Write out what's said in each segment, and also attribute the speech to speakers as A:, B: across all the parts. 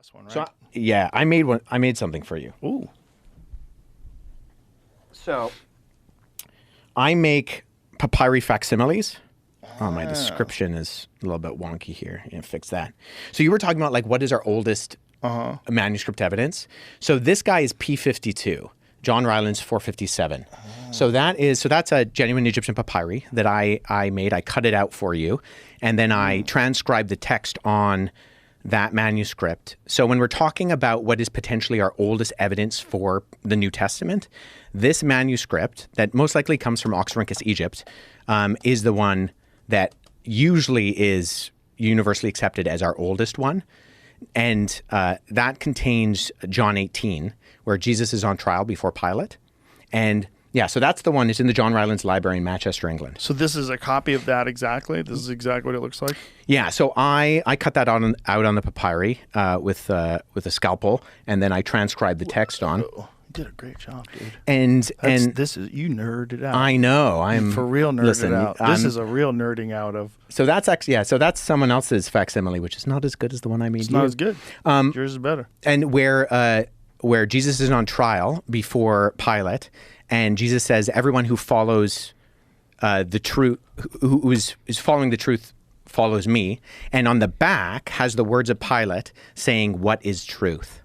A: last one, right?
B: So, yeah, I made one. I made something for you.
A: Ooh.
B: So, I make papyri facsimiles. Oh, my description is a little bit wonky here. Yeah, fix that. So you were talking about like what is our oldest manuscript evidence? So this guy is P52, John Rylands 457. So that's a genuine Egyptian papyri that I made. I cut it out for you, and then I transcribed the text on that manuscript. So when we're talking about what is potentially our oldest evidence for the New Testament, this manuscript that most likely comes from Oxyrhynchus, Egypt, is the one that usually is universally accepted as our oldest one. And that contains John 18, where Jesus is on trial before Pilate. And yeah, so that's the one. It's in the John Rylands Library in Manchester, England.
A: So this is a copy of that exactly? This is exactly what it looks like?
B: Yeah, so I cut that out on the papyri with a scalpel, and then I transcribed the text on.
A: You did a great job, dude.
B: And
A: this is, you nerded out.
B: I know. I'm
A: for real nerded
B: listen,
A: out. This is a real nerding out of.
B: So that's actually, yeah, so that's someone else's facsimile, which is not as good as the one I made.
A: It's not as good. Yours is better.
B: And where Jesus is on trial before Pilate, and Jesus says, everyone who follows the truth, who is following the truth, follows me. And on the back has the words of Pilate saying, what is truth?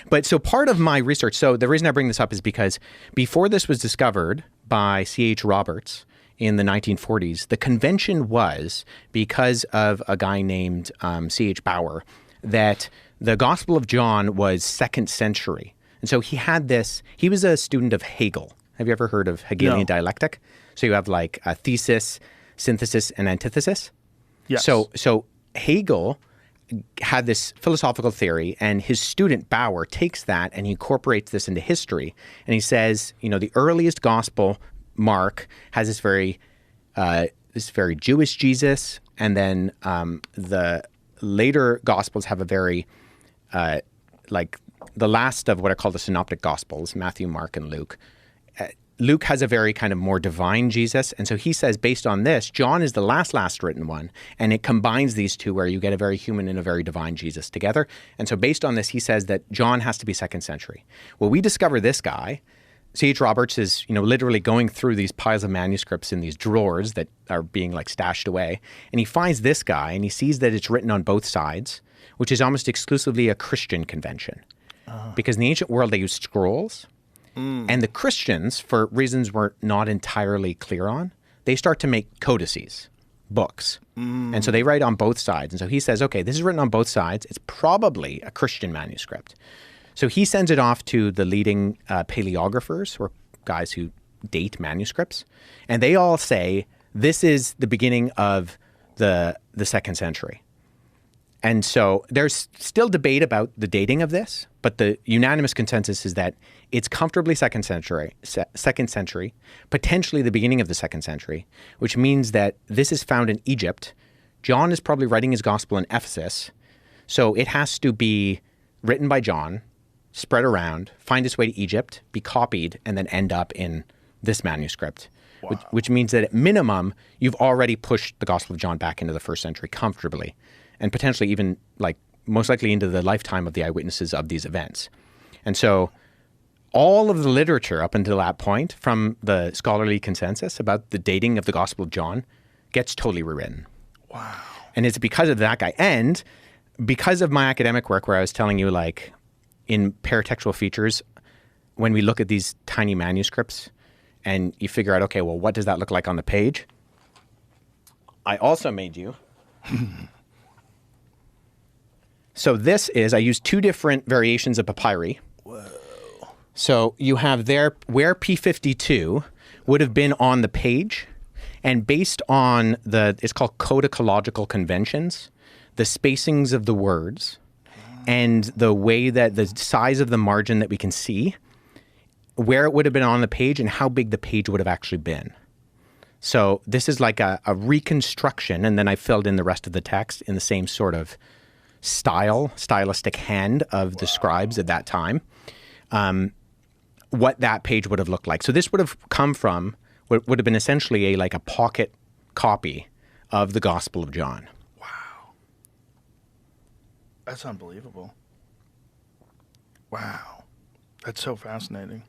B: But so part of my research, so the reason I bring this up is because before this was discovered by C.H. Roberts in the 1940s, the convention was, because of a guy named C.H. Bauer, that the Gospel of John was 2nd century. And so he had this, he was a student of Hegel. Have you ever heard of Hegelian dialectic? So you have like a thesis, synthesis, and antithesis.
A: Yes.
B: So Hegel had this philosophical theory, and his student Bauer takes that and he incorporates this into history. And he says, you know, the earliest gospel, Mark, has this very Jewish Jesus, and then the later gospels have a very like the last of what are called the synoptic gospels, Matthew, Mark, and Luke. Luke has a very kind of more divine Jesus. And so he says, based on this, John is the last written one. And it combines these two where you get a very human and a very divine Jesus together. And so based on this, he says that John has to be 2nd century. Well, we discover this guy. C.H. Roberts is, you know, literally going through these piles of manuscripts in these drawers that are being like stashed away. And he finds this guy and he sees that it's written on both sides, which is almost exclusively a Christian convention. Because in the ancient world, they used scrolls. And the Christians, for reasons we're not entirely clear on, they start to make codices, books. And so they write on both sides. And so he says, okay, this is written on both sides. It's probably a Christian manuscript. So he sends it off to the leading paleographers, or guys who date manuscripts. And they all say, this is the beginning of the 2nd century. And so there's still debate about the dating of this, but the unanimous consensus is that it's comfortably 2nd century, potentially the beginning of the 2nd century, which means that this is found in Egypt. John is probably writing his gospel in Ephesus. So it has to be written by John, spread around, find its way to Egypt, be copied, and then end up in this manuscript. Wow. Which means that at minimum, you've already pushed the Gospel of John back into the 1st century comfortably, and potentially even like most likely into the lifetime of the eyewitnesses of these events. And so all of the literature up until that point from the scholarly consensus about the dating of the Gospel of John gets totally rewritten.
A: Wow.
B: And it's because of that guy. And because of my academic work where I was telling you, like in paratextual features, when we look at these tiny manuscripts and you figure out, okay, well, what does that look like on the page? I also made you. So this is, I used 2 different variations of papyri.
A: Whoa.
B: So you have there where P52 would have been on the page, and based on it's called codicological conventions, the spacings of the words, and the way that the size of the margin that we can see, where it would have been on the page and how big the page would have actually been. So this is like a reconstruction, and then I filled in the rest of the text in the same sort of stylistic hand of the scribes at that time, what that page would have looked like. So this would have come from what would have been essentially a pocket copy of the Gospel of John.
A: Wow. That's unbelievable. Wow. That's so fascinating.